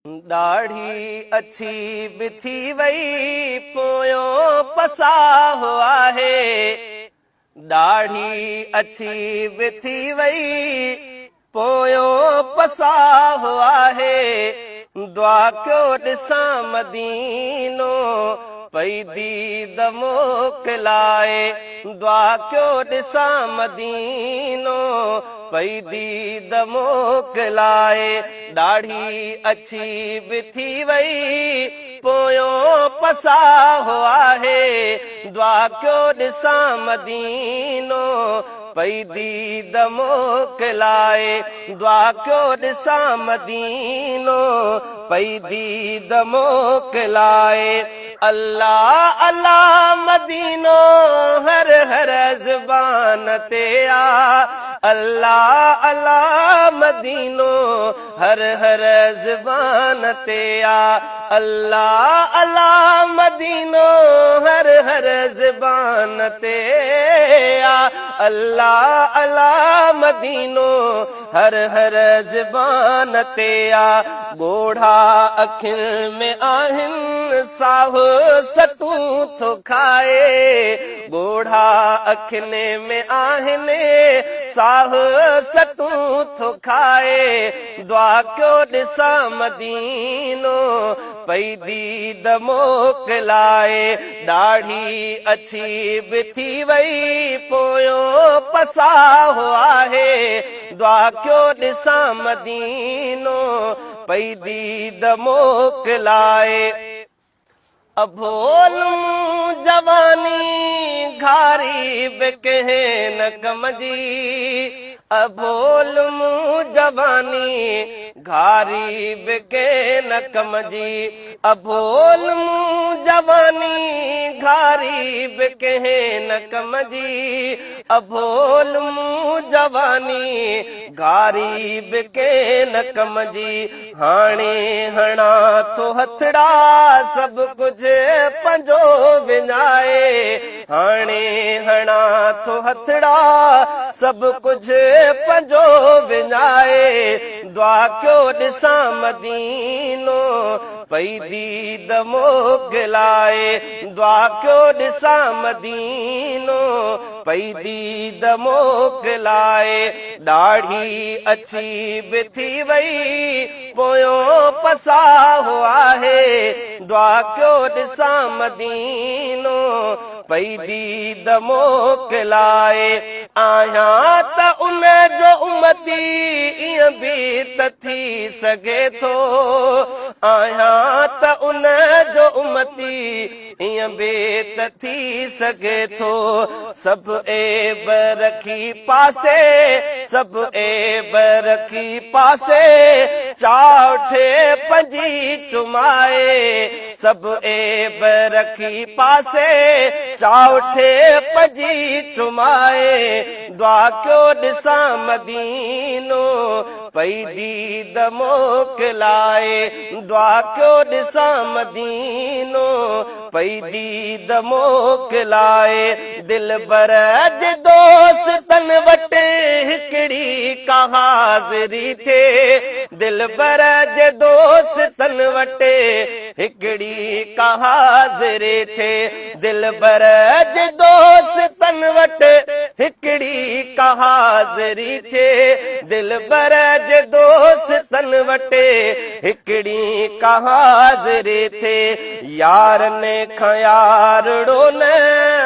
दाढ़ी अच्छी बि थी वई पोयों पसाहो आहे। दाढ़ी अच्छी बि थी वई पोयों पसाहो आहे। दुआ कयो ॾिसां मदीनो पई दीद मोकिलाए। दुआ कयो ॾिसां मदीनो पई दीद मोकिलाए। दाढ़ी अच्छी बि थी वई पोयों पसाहो आहे। दुआ कयो ॾिसां मदीनो पई दीद मोकिलाए। दुआ कयो ॾिसां मदीनो पई दीद मोकिलाए। अल्लाह अल्लाह मदीनो हर हर ज़बान ते आ। अल्लाह अल्लाह मदीनो हर हर ज़बान ते आ। अल्लाह अल्लाह मदीनो हर हर ज़बान ते आ। अल्लाह अल्लाह मदीनो हर हर ज़बान ते आ। ॻोढ़ा अखियुनि में आहिनि साहु सटूं थो खाए। ॻोढ़ा अखियुनि में आहिनि साहु सटूं थो खाए। दुआ कयो ॾिसां मदीनो पई दीद मोकिलाए। दाढ़ी अच्छी बि थी वई पोयों पसाहो आहे। दुआ कयो ॾिसां मदीनो पई दीद मोकिलाए। अभोल जवानी घारी बि कंहिं न कम जी। अभोल जवानी घारी बि कंहिं न कम जी। अभोल जवानी घारी बि कंहिं न कम जी। अभोल जवानी घारी बि कंहिं न कम जी। हाणे हणा थो हथड़ा सभु कुझु पंहिंजो विञाए। हाणे हणा थो हथड़ा सभु कुझु पंहिंजो विञाए। दुआ कयो ॾिसां मदीनो पई दीद मोकिलाए। दुआ कयो ॾिसां मदीनो पई दीद मोकिलाए। दाढ़ी अच्छी बि थी वई पोयों पसाहो आहे। दुआ कयो ॾिसां मदीनो पई दीद मोकिलाए। आहियां त उन जो उमती ईअं बि त थी सघे थो। आहियां त उन जो उमती ईअं बि त थी सघे थो। सभु ऐब रखी पासे सभु ऐब रखी पासे चाउठे पंजी चुमाए। सभु ऐब रखी पासे चाउठे पंजी चुमाए। दुआ कयो ॾिसां मदीनो पई दीद मोकिलाए। दुआ कयो ॾिसां मदीनो पई दीद मोकिलाए। दिलबर जे दोस्तनि वटि हिकिड़ी का हाज़िरी थिए। दिलबर जे दोस्तनि वटि हिकिड़ी का हाज़िरी थिए। दिलबर जे दोस्तनि वटि हिकिड़ी का हाज़िरी थिए। दिलबर जे दोस्तनि वटि हिकिड़ी का हाज़िरी थिए। यारनि खां यारड़ो न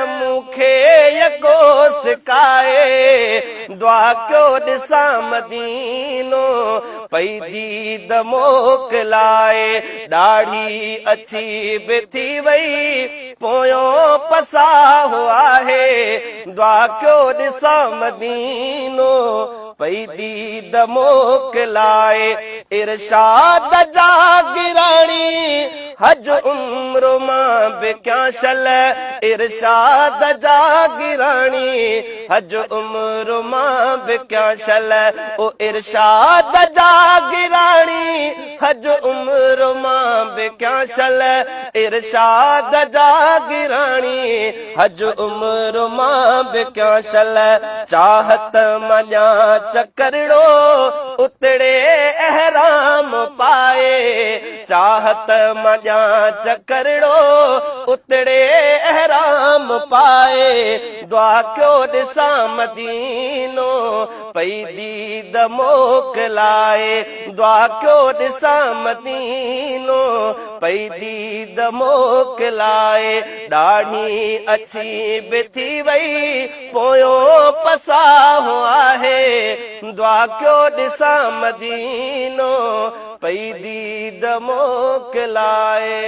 मूंखे यको सिकाए। दुआ कयो ॾिसां मदीनो पई दीद मोकिलाए। दाढ़ी अच्छी बि थी वई पोयों पसाहो आहे। दुआ कयो ॾिसां मदीनो पई दीद मोकिलाए। इरशाद जा गिराणी हज उम्र मां बि क्या शल। इरशाद जा गिराणी हज उम्र मां बि क्या शल। ओ इरशाद जा गिराणी हज उम्र मां बि क्या शल। इरशाद जा गिराणी हज उम्र मां बि क्या शल। चाहत मञा चकरड़ो उतड़े अहराम पाए। चाहत मजा चकरड़ो उतड़े एहराम पाए दुआ क्यों ॾिसा मदीनो पई दीद मोकलाए दुआ क्यों ॾिसा मदीनो पई दीद मोकलाए ॾाढी अछी बि थी वई पोयों पसाहो आहे दुआ क्यों ॾिसा मदीनो पई दीद मोकलाए।